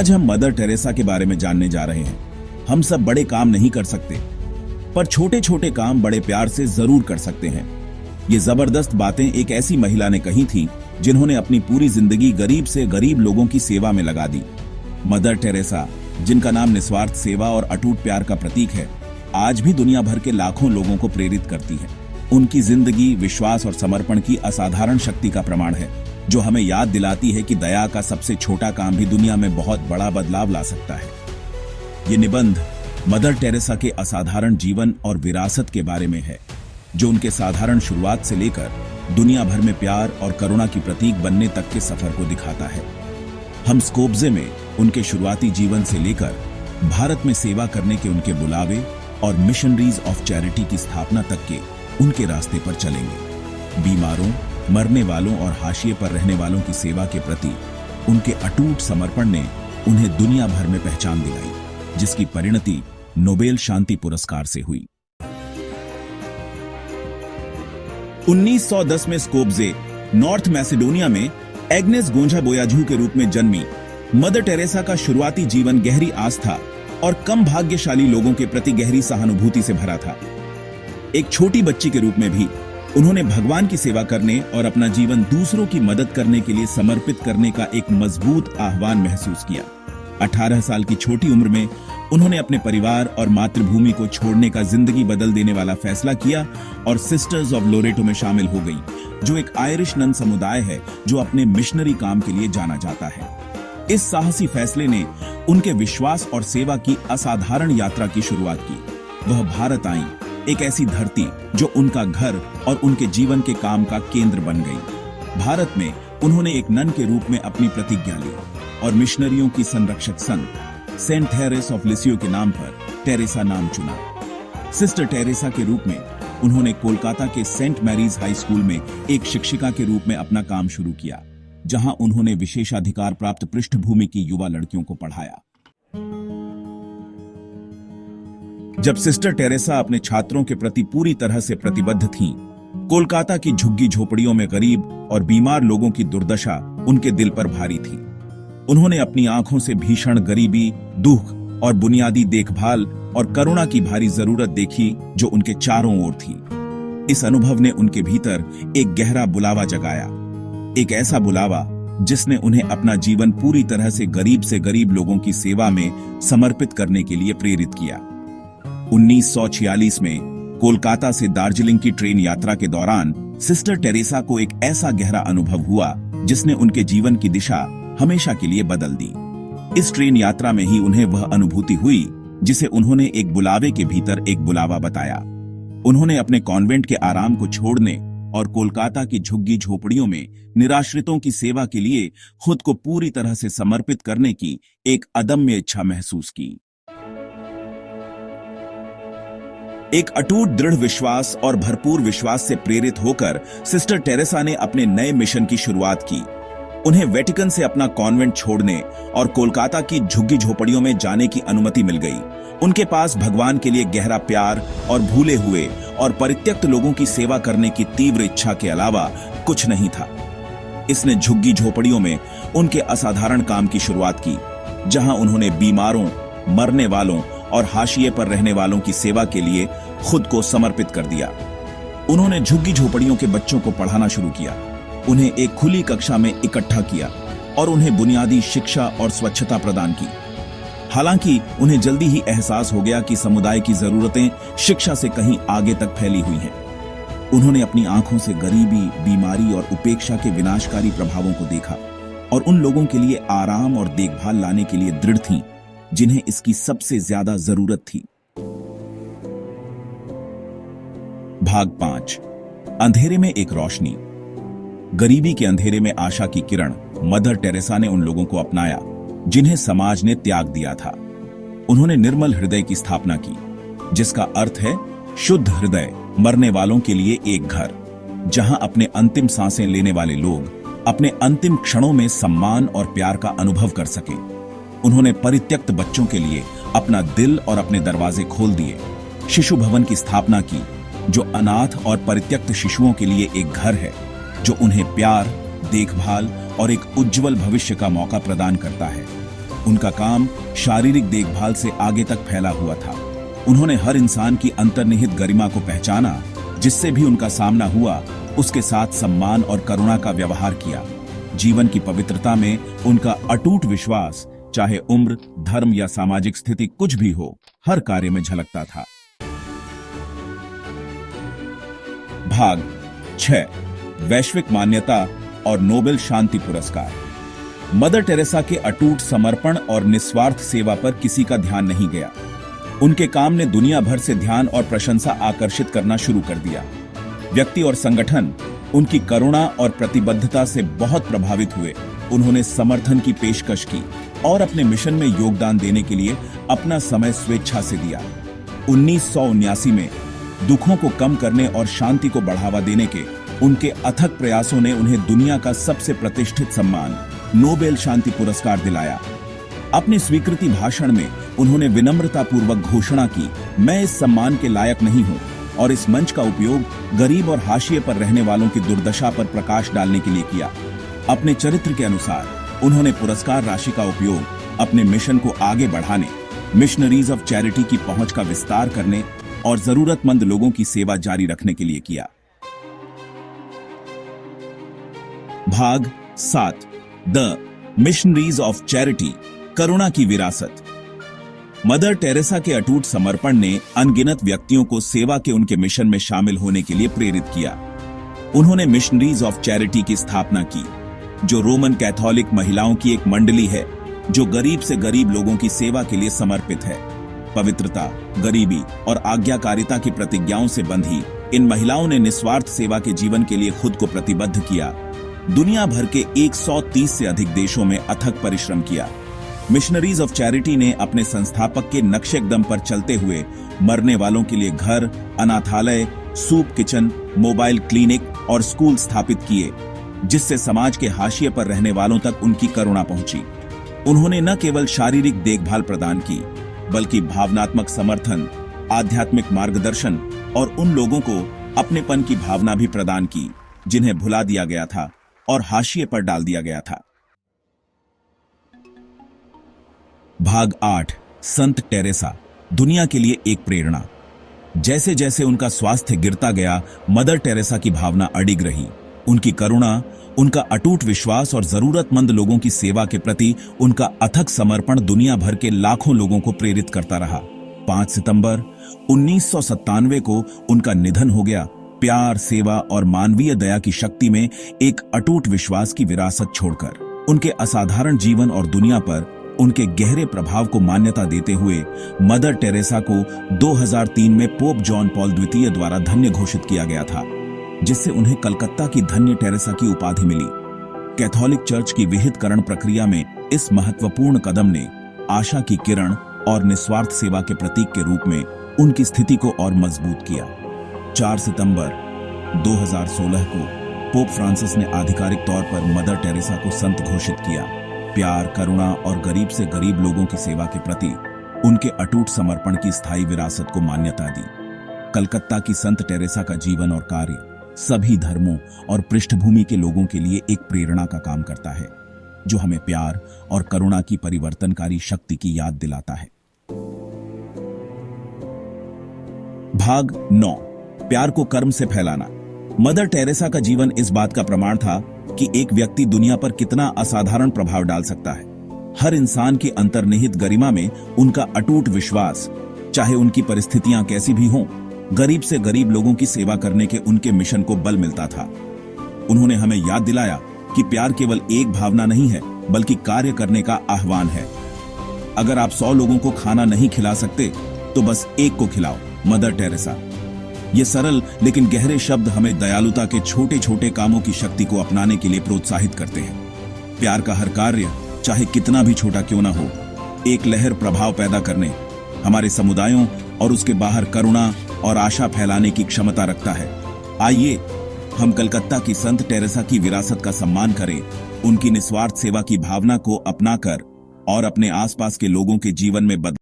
आज हम mother Teresa के बारे में जानने जा रहे हैं। हम सब बड़े काम नहीं कर सकते, पर छोटे छोटे काम बड़े प्यार से जरूर कर सकते हैं। ये जबरदस्त बातें एक ऐसी महिला ने कही थी जिन्होंने अपनी पूरी जिंदगी गरीब से गरीब लोगों की सेवा में लगा दी। मदर टेरेसा, जिनका नाम निस्वार्थ सेवा और अटूट प्यार का प्रतीक है, आज भी दुनिया भर के लाखों लोगों को प्रेरित करती है। उनकी जिंदगी विश्वास और समर्पण की असाधारण शक्ति का प्रमाण है, जो हमें याद दिलाती है कि दया का सबसे छोटा काम भी दुनिया में बहुत बड़ा बदलाव ला सकता है। ये निबंध मदर टेरेसा के असाधारण जीवन और विरासत के बारे में है, जो उनके साधारण शुरुआत से लेकर दुनिया भर में प्यार और करुणा की प्रतीक बनने तक के सफर को दिखाता है। हम स्कोप्जे में उनके शुरुआती जीवन से लेकर भारत में सेवा करने के उनके बुलावे और मिशनरीज ऑफ चैरिटी की स्थापना तक के उनके रास्ते पर चलेंगे। बीमारों, मरने वालों और हाशिए पर रहने वालों की सेवा के प्रति उनके अटूट समर्पण ने उन्हें दुनिया भर में पहचान दिलाई, जिसकी परिणति नोबेल शांति पुरस्कार से हुई। 1910 में स्कोप्जे, नॉर्थ मैसेडोनिया में एग्नेस गोंजा बोयाझू के रूप में जन्मी मदर टेरेसा का शुरुआती जीवन गहरी आस्था और कम भाग्यशाली लोगों के प्रति गहरी सहानुभूति से भरा था। एक छोटी बच्ची के रूप में भी उन्होंने भगवान की सेवा करने और अपना जीवन दूसरों की मदद करने के लिए समर्पित करने का एक मजबूत आह्वान महसूस किया। 18 साल की छोटी उम्र में उन्होंने अपने परिवार और मातृभूमि को छोड़ने का जिंदगी बदल देने वाला फैसला किया और सिस्टर्स ऑफ लोरेटो में शामिल हो गई, जो एक आयरिश नन समुदाय है जो अपने मिशनरी काम के लिए जाना जाता है। इस साहसी फैसले ने उनके विश्वास और सेवा की असाधारण यात्रा की शुरुआत की। वह भारत आई, एक ऐसी धरती जो उनका घर और उनके जीवन के काम का केंद्र बन गई। भारत में उन्होंने एक नन के रूप में अपनी प्रतिज्ञा ली और मिशनरियों की संरक्षक संत सेंट थेरेस ऑफ लिसियो के नाम पर टेरेसा नाम चुना। सिस्टर टेरेसा के रूप में उन्होंने कोलकाता के सेंट मैरीज हाई स्कूल में एक शिक्षिका के रूप में अपना काम शुरू किया, जहां उन्होंने विशेषाधिकार प्राप्त पृष्ठभूमि की युवा लड़कियों को पढ़ाया। जब सिस्टर टेरेसा अपने छात्रों के प्रति पूरी तरह से प्रतिबद्ध थीं, कोलकाता की झुग्गी झोपड़ियों में गरीब और बीमार लोगों की दुर्दशा उनके दिल पर भारी थी। उन्होंने अपनी आंखों से भीषण गरीबी, दुख और बुनियादी देखभाल और करुणा की भारी जरूरत देखी जो उनके चारों ओर थी। इस अनुभव ने उनके भीतर एक गहरा बुलावा जगाया, एक ऐसा बुलावा जिसने उन्हें अपना जीवन पूरी तरह से गरीब लोगों की सेवा में समर्पित करने के लिए प्रेरित किया। 1946 में कोलकाता से दार्जिलिंग की ट्रेन यात्रा के दौरान सिस्टर टेरेसा को एक ऐसा गहरा अनुभव हुआ जिसने उनके जीवन की दिशा हमेशा के लिए बदल दी। इस ट्रेन यात्रा में ही उन्हें वह अनुभूति हुई जिसे उन्होंने एक बुलावे के भीतर एक बुलावा बताया। उन्होंने अपने कॉन्वेंट के आराम को छोड़ने और कोलकाता की झुग्गी झोपड़ियों में निराश्रितों की सेवा के लिए खुद को पूरी तरह से समर्पित करने की एक अदम्य इच्छा महसूस की। एक अटूट दृढ़ विश्वास और भरपूर विश्वास से प्रेरित होकर सिस्टर टेरेसा ने अपने नए मिशन की शुरुआत की। उन्हें वेटिकन से अपना कॉन्वेंट छोड़ने और कोलकाता की झुग्गी झोपड़ियों में जाने की अनुमति मिल गई। उनके पास भगवान के लिए गहरा प्यार और भूले हुए और परित्यक्त लोगों की सेवा करने की तीव्र इच्छा के अलावा कुछ नहीं था। इसने झुग्गी झोपड़ियों में उनके असाधारण काम की शुरुआत की, जहां उन्होंने बीमारों, मरने वालों और हाशिए पर रहने वालों की सेवा के लिए खुद को समर्पित कर दिया। उन्होंने झुग्गी झोपड़ियों के बच्चों को पढ़ाना शुरू किया, उन्हें एक खुली कक्षा में इकट्ठा किया और उन्हें बुनियादी शिक्षा और स्वच्छता प्रदान की। हालांकि उन्हें जल्दी ही एहसास हो गया कि समुदाय की जरूरतें शिक्षा से कहीं आगे तक फैली हुई हैं। उन्होंने अपनी आंखों से गरीबी, बीमारी और उपेक्षा के विनाशकारी प्रभावों को देखा और उन लोगों के लिए आराम और देखभाल लाने के लिए दृढ़ थीं जिन्हें इसकी सबसे ज्यादा जरूरत थी। भाग 5, अंधेरे में एक रोशनी। गरीबी के अंधेरे में आशा की किरण मदर टेरेसा ने उन लोगों को अपनाया जिन्हें समाज ने त्याग दिया था। उन्होंने निर्मल हृदय की स्थापना की, जिसका अर्थ है शुद्ध हृदय, मरने वालों के लिए एक घर, जहां अपने अंतिम सांसें लेने वाले लोग अपने अंतिम क्षणों में सम्मान और प्यार का अनुभव कर सकें। उन्होंने परित्यक्त बच्चों के लिए अपना दिल और अपने दरवाजे खोल दिए, शिशु भवन की स्थापना की, जो अनाथ और परित्यक्त शिशुओं के लिए एक घर है, जो उन्हें प्यार, देखभाल और एक उज्जवल भविष्य का मौका प्रदान करता है। उनका काम शारीरिक देखभाल से आगे तक फैला हुआ था। उन्होंने हर इंसान की अंतर्निहित गरिमा को पहचाना, जिससे भी उनका सामना हुआ उसके साथ सम्मान और करुणा का व्यवहार किया। जीवन की पवित्रता में उनका अटूट विश्वास, चाहे उम्र, धर्म या सामाजिक स्थिति कुछ भी हो, हर कार्य में झलकता था। भाग 6, वैश्विक मान्यता और नोबेल शांति पुरस्कार। मदर टेरेसा के अटूट समर्पण और निस्वार्थ सेवा पर किसी का ध्यान नहीं गया। उनके काम ने दुनिया भर से ध्यान और प्रशंसा आकर्षित करना शुरू कर दिया। व्यक्ति और संगठन उनकी करुणा और प्रतिबद्धता से बहुत प्रभावित हुए। उन्होंने समर्थन की पेशकश की और अपने मिशन में योगदान देने के लिए अपना समय स्वेच्छा से दिया। 1979 में दुखों को कम करने और शांति को बढ़ावा देने के उनके अथक प्रयासों ने उन्हें दुनिया का सबसे प्रतिष्ठित सम्मान नोबेल शांति पुरस्कार दिलाया। अपने स्वीकृति भाषण में उन्होंने विनम्रतापूर्वक घोषणा की, मैं इस सम्मान के लायक नहीं हूं, और इस मंच का उपयोग गरीब और हाशिए पर रहने वालों की दुर्दशा पर प्रकाश डालने के लिए किया। अपने चरित्र के अनुसार उन्होंने पुरस्कार राशि का उपयोग अपने मिशन को आगे बढ़ाने, मिशनरीज ऑफ चैरिटी की पहुंच का विस्तार करने और जरूरतमंद लोगों की सेवा जारी रखने के लिए किया। भाग 7, द मिशनरीज ऑफ चैरिटी, करुणा की विरासत। मदर टेरेसा के अटूट समर्पण ने अनगिनत व्यक्तियों को सेवा के उनके मिशन में शामिल होने के लिए प्रेरित किया। उन्होंने मिशनरीज ऑफ चैरिटी की स्थापना की, जो रोमन कैथोलिक महिलाओं की एक मंडली है जो गरीब से गरीब लोगों की सेवा के लिए समर्पित है। पवित्रता, गरीबी और आज्ञाकारिता की प्रतिज्ञाओं से बंधी इन महिलाओं ने निस्वार्थ सेवा के जीवन के लिए खुद को प्रतिबद्ध किया। दुनिया भर के 130 से अधिक देशों में अथक परिश्रम किया। मिशनरीज ऑफ चैरिटी ने अपने संस्थापक के नक्शेकदम पर चलते हुए मरने वालों के लिए घर, अनाथालय, सूप किचन, मोबाइल क्लिनिक और स्कूल स्थापित किए, जिससे समाज के हाशिए पर रहने वालों तक उनकी करुणा पहुंची। उन्होंने न केवल शारीरिक देखभाल प्रदान की, बल्कि भावनात्मक समर्थन, आध्यात्मिक मार्गदर्शन और उन लोगों को अपनेपन की भावना भी प्रदान की जिन्हें भुला दिया गया था और हाशिए पर डाल दिया गया था। भाग 8, संत टेरेसा, दुनिया के लिए एक प्रेरणा। जैसे जैसे उनका स्वास्थ्य गिरता गया, मदर टेरेसा की भावना अडिग रही। उनकी करुणा, उनका अटूट विश्वास और जरूरतमंद लोगों की सेवा के प्रति उनका अथक समर्पण दुनिया भर के लाखों लोगों को प्रेरित करता रहा। 5 सितंबर 1997 को उनका निधन हो गया। प्यार, सेवा और मानवीय दया की शक्ति में एक अटूट विश्वास की विरासत छोड़कर उनके असाधारण जीवन और दुनिया पर उनके गहरे प्रभाव को मान्यता देते हुए मदर टेरेसा को 2003 में पोप जॉन पॉल द्वितीय द्वारा धन्य घोषित किया गया था, जिससे उन्हें कलकत्ता की धन्य टेरेसा की उपाधि मिली। कैथोलिक चर्च की विहितकरण प्रक्रिया में इस महत्वपूर्ण कदम ने आशा की किरण और निस्वार्थ सेवा के प्रतीक के रूप में उनकी स्थिति को और मजबूत किया। 4 सितंबर 2016 को पोप फ्रांसिस ने आधिकारिक तौर पर मदर टेरेसा को संत घोषित किया। प्यार, करुणा और गरीब से गरीब लोगों की सेवा के प्रति उनके अटूट समर्पण की स्थायी विरासत को मान्यता दी। कलकत्ता की संत टेरेसा का जीवन और कार्य सभी धर्मों और पृष्ठभूमि के लोगों के लिए एक प्रेरणा का काम करता है, जो हमें प्यार और करुणा की परिवर्तनकारी शक्ति की याद दिलाता है। भाग 9, प्यार को कर्म से फैलाना। मदर टेरेसा का जीवन इस बात का प्रमाण था कि एक व्यक्ति दुनिया पर कितना असाधारण प्रभाव डाल सकता है। हर इंसान की अंतर्निहित गरिमा में उनका अटूट विश्वास, चाहे उनकी परिस्थितियां कैसी भी हों, गरीब से गरीब लोगों की सेवा करने के उनके मिशन को बल मिलता था। उन्होंने हमें याद दिलाया कि प्यार केवल एक भावना नहीं है, बल्कि कार्य करने का आह्वान है। अगर आप 100 लोगों को खाना नहीं खिला सकते, तो बस एक को खिलाओ। Mother Teresa. ये सरल लेकिन गहरे शब्द हमें दयालुता के छोटे छोटे कामों की शक्ति को अपनाने के लिए प्रोत्साहित करते हैं। प्यार का हर कार्य, चाहे कितना भी छोटा क्यों ना हो, एक लहर प्रभाव पैदा करने, हमारे समुदायों और उसके बाहर करुणा और आशा फैलाने की क्षमता रखता है। आइए हम कलकत्ता की संत टेरेसा की विरासत का सम्मान करें, उनकी निस्वार्थ सेवा की भावना को अपनाकर और अपने आसपास के लोगों के जीवन में